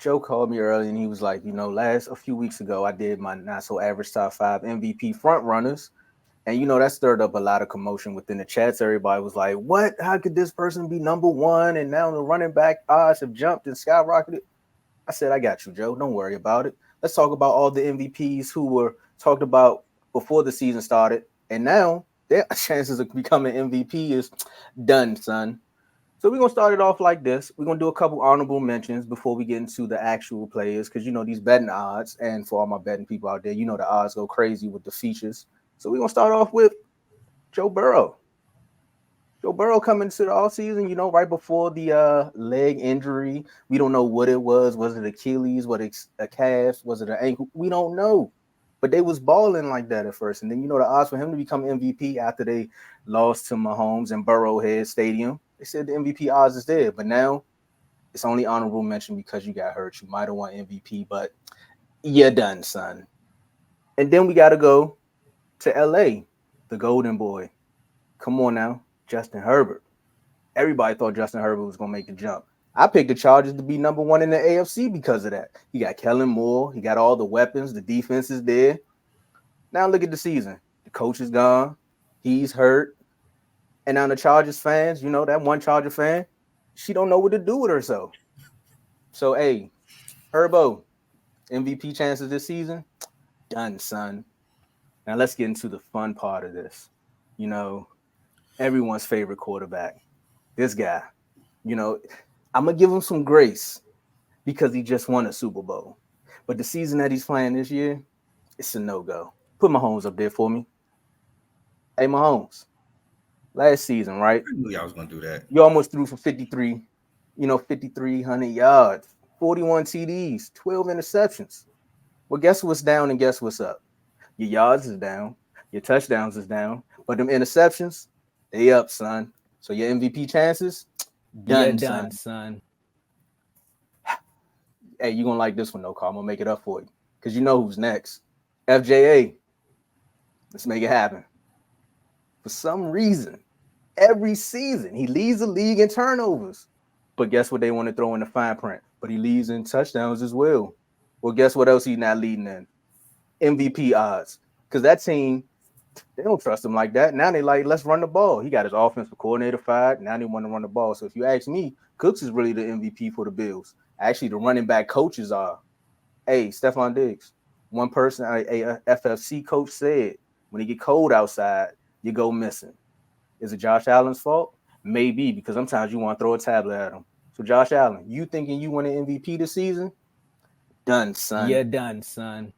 Joe called me early and he was like, a few weeks ago, I did my not so average top five MVP front runners. And that stirred up a lot of commotion within the chats. Everybody was like, "What? How could this person be number one?" And now the running back odds have jumped and skyrocketed. I said, "I got you, Joe. Don't worry about it. Let's talk about all the MVPs who were talked about before the season started, and now their chances of becoming MVP is done, son." So we're gonna start it off like this. We're gonna do a couple honorable mentions before we get into the actual players, because these betting odds, and for all my betting people out there, the odds go crazy with the features. So we're gonna start off with Joe Burrow. Joe Burrow coming to the all season, right before the leg injury. We don't know what it was. Was it Achilles? Was it a calf? Was it an ankle? We don't know. But they was balling like that at first. And then the odds for him to become MVP after they lost to Mahomes and Burrowhead Stadium. They said the MVP odds is there. But now it's only honorable mention because you got hurt. You might have won MVP, but you're done, son. And then we gotta go to LA, the Golden Boy. Come on now, Justin Herbert. Everybody thought Justin Herbert was going to make the jump. I picked the Chargers to be number one in the AFC because of that. He got Kellen Moore. He got all the weapons. The defense is there. Now look at the season. The coach is gone. He's hurt. And now the Chargers fans, that one Charger fan, she don't know what to do with herself. So, hey, Herbo, MVP chances this season, done, son. Now let's get into the fun part of this. Everyone's favorite quarterback. This guy, I'm going to give him some grace because he just won a Super Bowl. But the season that he's playing this year, it's a no-go. Put Mahomes up there for me. Hey, Mahomes, last season, right? I knew y'all was going to do that. You almost threw for 5,300 yards, 41 TDs, 12 interceptions. Well, guess what's down and guess what's up? Your yards is down. Your touchdowns is down. But them interceptions, they up, son. So your MVP chances, done, son. Hey, you gonna like this one though, Carl. I'm gonna make it up for you. Because you know who's next. FJA. Let's make it happen. For some reason, every season, he leads the league in turnovers. But guess what they want to throw in the fine print? But he leads in touchdowns as well. Well, guess what else he's not leading in? MVP odds. Because that team, they don't trust him like that. Now they like, let's run the ball. He got his offensive coordinator fired. Now they want to run the ball. So if you ask me, Cooks is really the MVP for the Bills. Actually, the running back coaches are. Hey, Stephon Diggs. One person, a FFC coach said, when it get cold outside, you go missing. Is it Josh Allen's fault? Maybe, because sometimes you want to throw a tablet at him. So Josh Allen, you thinking you won an MVP this season? Done, son. Yeah, done, son.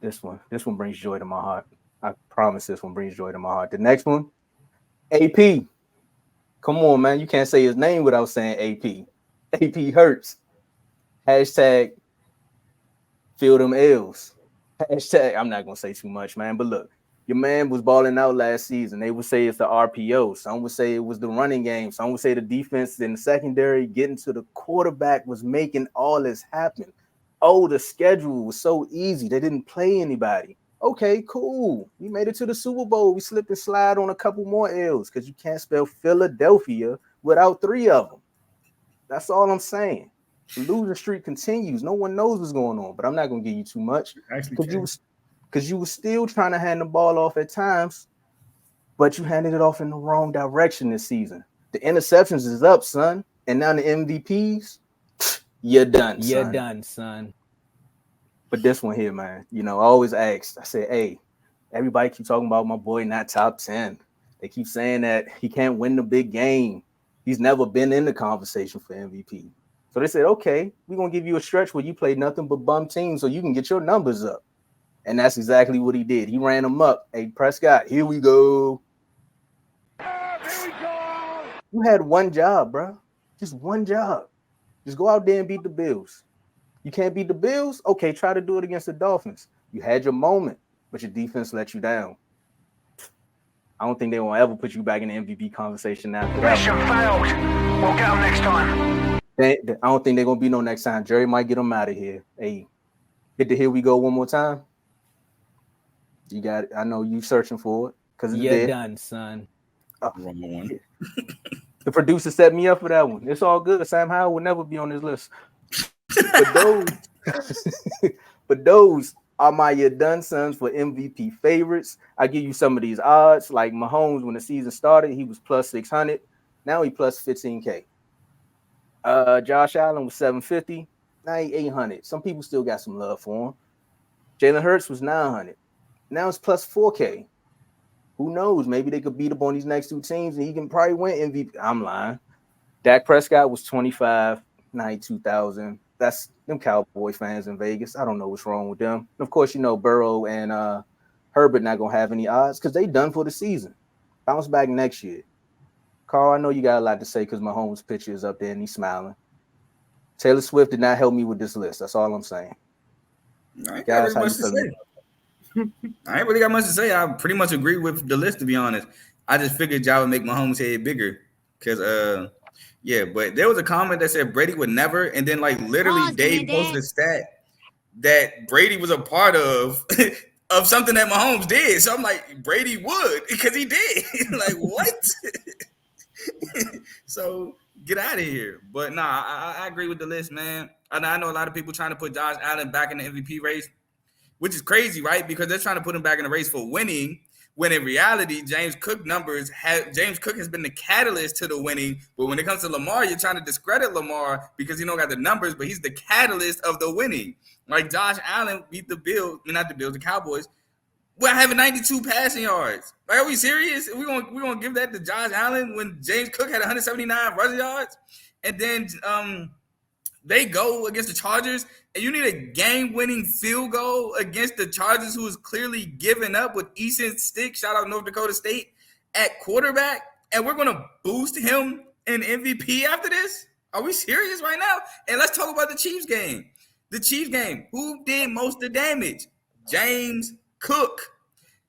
This one brings joy to my heart. I promise this one brings joy to my heart. The next one, AP. Come on, man. You can't say his name without saying AP. AP hurts. Hashtag feel them L's. Hashtag, I'm not going to say too much, man. But look, your man was balling out last season. They would say it's the RPO. Some would say it was the running game. Some would say the defense in the secondary getting to the quarterback was making all this happen. Oh, the schedule was so easy. They didn't play anybody. Okay, cool. We made it to the Super Bowl. We slipped and slide on a couple more L's because you can't spell Philadelphia without three of them. That's all I'm saying. The losing streak continues. No one knows what's going on, but I'm not going to give you too much because you were still trying to hand the ball off at times, but you handed it off in the wrong direction this season. The interceptions is up, son, and now the MVPs, you're done, son. You're done, son. But this one here, man, I always asked, I said, hey, everybody keep talking about my boy not top 10. They keep saying that he can't win the big game. He's never been in the conversation for MVP. So they said, okay, we're going to give you a stretch where you play nothing but bum teams so you can get your numbers up. And that's exactly what he did. He ran them up. Hey, Prescott, here we go. Here we go. You had one job, bro. Just one job. Just go out there and beat the Bills. You can't beat the Bills? Okay, try to do it against the Dolphins. You had your moment, but your defense let you down. I don't think they will ever put you back in the MVP conversation after that. Mission failed. We'll get them next time. I don't think they're going to be no next time. Jerry might get them out of here. Hey, hit the here we go one more time. You got it. I know you searching for it. You're done, son. Wrong one. The producer set me up for that one. It's all good. Sam Howell would never be on this list. But those, but those are my you done sons for MVP favorites. I give you some of these odds. Like Mahomes, when the season started, he was plus 600. Now he plus 15K. Josh Allen was 750. Now he 800. Some people still got some love for him. Jalen Hurts was 900. Now it's plus 4K. Who knows? Maybe they could beat up on these next two teams and he can probably win MVP. I'm lying. Dak Prescott was 25, 92,000. That's them Cowboy fans in Vegas. I don't know what's wrong with them. And of course, you know, Burrow and Herbert not going to have any odds because they done for the season. Bounce back next year. Carl, I know you got a lot to say because Mahomes' picture is up there and he's smiling. Taylor Swift did not help me with this list. That's all I'm saying. I ain't got Guys, really how you much to feeling? say. I ain't really got much to say. I pretty much agree with the list, to be honest. I just figured y'all would make Mahomes' head bigger. Because, yeah, but there was a comment that said Brady would never. And then, like, literally, Dave posted a stat that Brady was a part of of something that Mahomes did. So I'm like, Brady would because he did. Like, what? So get out of here. But nah, I agree with the list, man. And I know a lot of people trying to put Josh Allen back in the MVP race, which is crazy, right? Because they're trying to put him back in the race for winning. When in reality, James Cook has been the catalyst to the winning. But when it comes to Lamar, you're trying to discredit Lamar because he don't got the numbers, but he's the catalyst of the winning. Like Josh Allen beat the Cowboys. We're having 92 passing yards. Like, are we serious? We're gonna give that to Josh Allen when James Cook had 179 rushing yards? And then they go against the Chargers, and you need a game-winning field goal against the Chargers, who is clearly giving up with Easton Stick, shout out North Dakota State, at quarterback, and we're going to boost him in MVP after this? Are we serious right now? And let's talk about the Chiefs game. The Chiefs game, who did most of the damage? James Cook.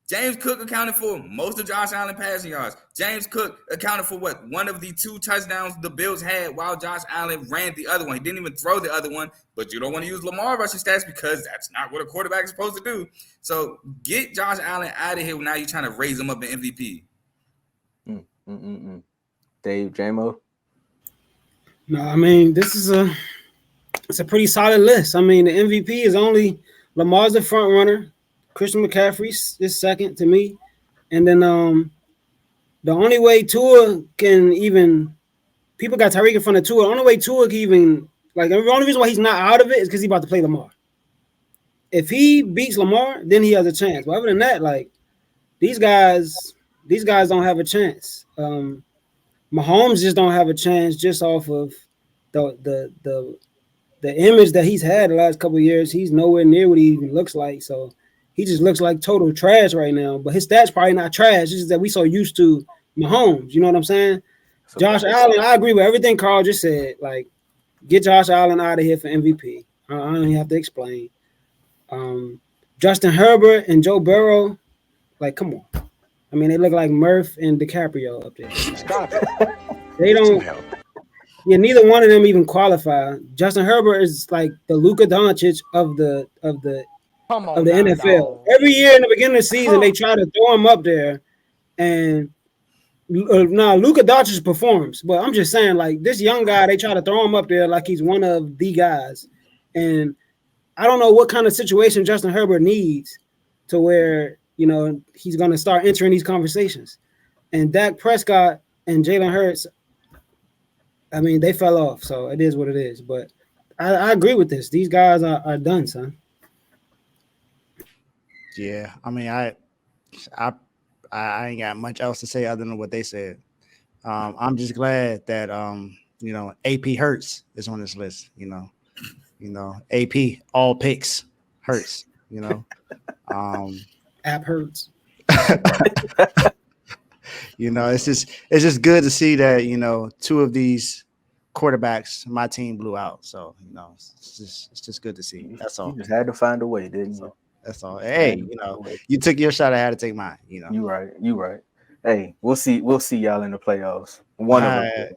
James Cook accounted for most of Josh Allen passing yards. James Cook accounted for one of the 2 touchdowns the Bills had while Josh Allen ran the other one. He didn't even throw the other one, but you don't want to use Lamar rushing stats because that's not what a quarterback is supposed to do. So get Josh Allen out of here. Now you're trying to raise him up in MVP. Dave, JMO? No, I mean, it's a pretty solid list. I mean, the MVP is only Lamar's the front runner. Christian McCaffrey is second to me. And then the only way Tua can even – people got Tyreek in front of Tua. The only way Tua can even – like, the only reason why he's not out of it is because he's about to play Lamar. If he beats Lamar, then he has a chance. But other than that, like, these guys don't have a chance. Mahomes just don't have a chance just off of the image that he's had the last couple of years. He's nowhere near what he even looks like. So – he just looks like total trash right now. But his stats probably not trash. It's just that we so used to Mahomes. You know what I'm saying? So Josh Allen, I agree with everything Carl just said. Like, get Josh Allen out of here for MVP. I don't even have to explain. Justin Herbert and Joe Burrow, like, come on. I mean, they look like Murph and DiCaprio up there. Stop it. They don't. Yeah, neither one of them even qualify. Justin Herbert is like the Luka Doncic of the NFL. Dog. Every year in the beginning of the season, they try to throw him up there, and now Luka Doncic performs. But I'm just saying, like, this young guy, they try to throw him up there like he's one of the guys, and I don't know what kind of situation Justin Herbert needs to where, you know, he's going to start entering these conversations. And Dak Prescott and Jalen Hurts, I mean, they fell off, so it is what it is. But I agree with this. These guys are done, son. Yeah, I mean, I ain't got much else to say other than what they said. I'm just glad that you know, AP Hurts is on this list. You know, AP all picks Hurts. You know, App Hurts. You know, it's just good to see that, you know, 2 of these quarterbacks my team blew out. So, you know, it's just good to see. That's all. You just had to find a way, didn't you? That's all. Hey, you know, you took your shot. I had to take mine. You know, you right. Hey, we'll see y'all in the playoffs. One of them.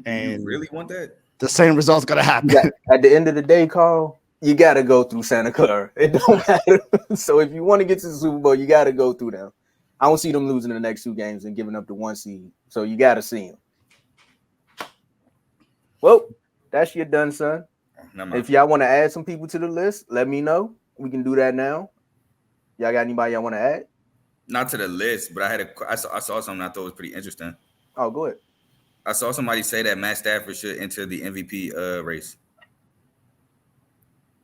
And you really want that? The same result's gonna happen. At the end of the day, Carl, you gotta go through Santa Clara. It don't matter. So if you want to get to the Super Bowl, you gotta go through them. I don't see them losing the next 2 games and giving up the 1 seed. So you gotta see them. Well, that's your done, son. Never mind. If y'all want to add some people to the list, let me know. We can do that now. Y'all got anybody y'all want to add? Not to the list, but I saw something I thought was pretty interesting. Oh, go ahead. I saw somebody say that Matt Stafford should enter the MVP race.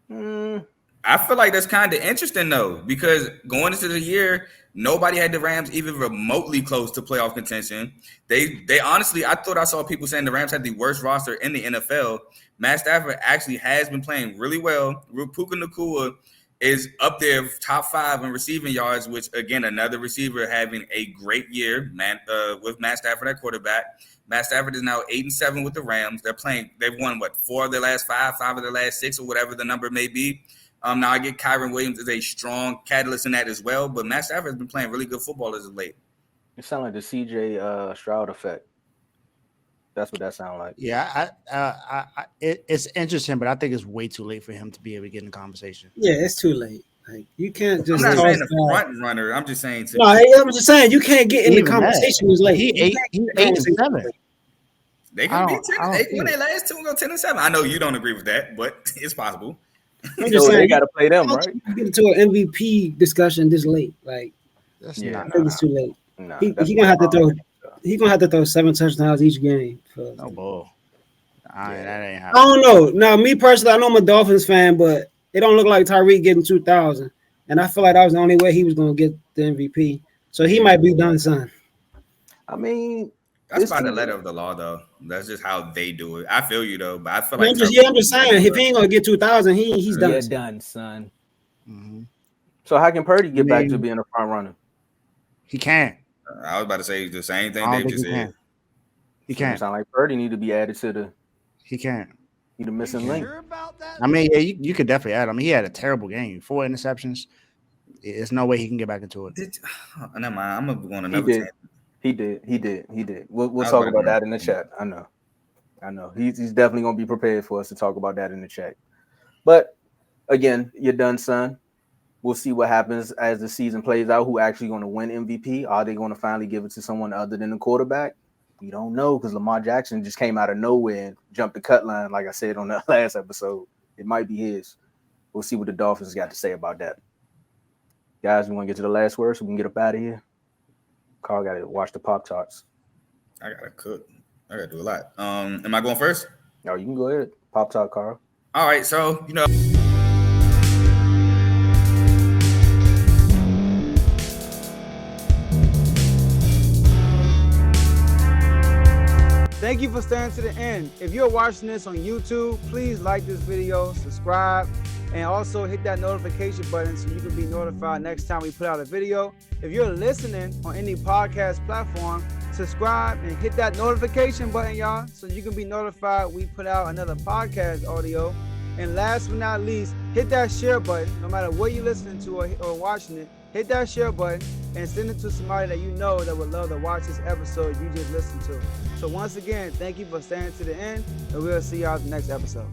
I feel like that's kind of interesting though, because going into the year, nobody had the Rams even remotely close to playoff contention. They honestly, I thought I saw people saying the Rams had the worst roster in the NFL. Matt Stafford actually has been playing really well. Puka Nacua is up there top 5 in receiving yards, which again, another receiver having a great year, with Matt Stafford at quarterback. Matt Stafford is now 8-7 with the Rams. They've won 4 of their last 5 of their last 6, or whatever the number may be. Now I get Kyron Williams is a strong catalyst in that as well, but Matt Stafford has been playing really good football as of late. It sounds like the CJ Stroud effect. That's what that sounds like. Yeah, it's interesting, but I think it's way too late for him to be able to get in the conversation. Yeah, it's too late. Like you can't I'm just. not toss saying the that. front runner. I'm just saying. No, I'm just saying you can't get in the Even conversation. that. It's late. He You can't get in the conversation. 8-7. They I can be don't 10. They, see when it. they last 2 go 10-7. I know you don't agree with that, but it's possible. I'm So just they saying got to play them, how right? can you get into an MVP discussion this late. Like That's Yeah, not. I think it's too late. Nah, He that's gonna have to wrong. throw. He gonna have to throw 7 touchdowns each game. No bull. That ain't I happening. don't know. Now, me personally, I know I'm a Dolphins fan, but it don't look like Tyreek getting 2,000, and I feel like that was the only way he was gonna get the MVP. So he might be done, son. I mean, That's it's by the too- letter of the law, though. That's just how they do it. I feel you though, but I feel I'm like just saying, if he ain't gonna get 2,000, he's done. You're done, son. Mm-hmm. So how can Purdy get back to mean- being a front runner? He can't. I was about to say the same thing I don't Dave think just he said. can. He It can't. sound like Purdy need to be added to the He can't. missing link. Sure about that? I mean, yeah, you could definitely add him. He had a terrible game, 4 interceptions. There's no way he can get back into it. Never mind. I'm gonna go on He another did. tangent. He did. We'll I was talk about about to that in the chat. I know. He's definitely gonna be prepared for us to talk about that in the chat. But again, you're done, son. We'll see what happens as the season plays out. Who actually going to win MVP? Are they going to finally give it to someone other than the quarterback? We don't know because Lamar Jackson just came out of nowhere and jumped the cut line, like I said on the last episode. It might be his. We'll see what the Dolphins got to say about that. Guys, we want to get to the last word so we can get up out of here. Carl got to watch the Pop-Tarts. I gotta cook. I gotta do a lot. Am I going first? No, you can go ahead. Pop-Tart, Carl. All right. So Thank you for staying to the end. If you're watching this on YouTube, please like this video, subscribe, and also hit that notification button so you can be notified next time we put out a video. If you're listening on any podcast platform, subscribe and hit that notification button, y'all, so you can be notified we put out another podcast audio. And last but not least, hit that share button, no matter what you're listening to or watching it. Hit that share button and send it to somebody that you know that would love to watch this episode you just listened to. So once again, thank you for staying to the end, and we'll see y'all in the next episode.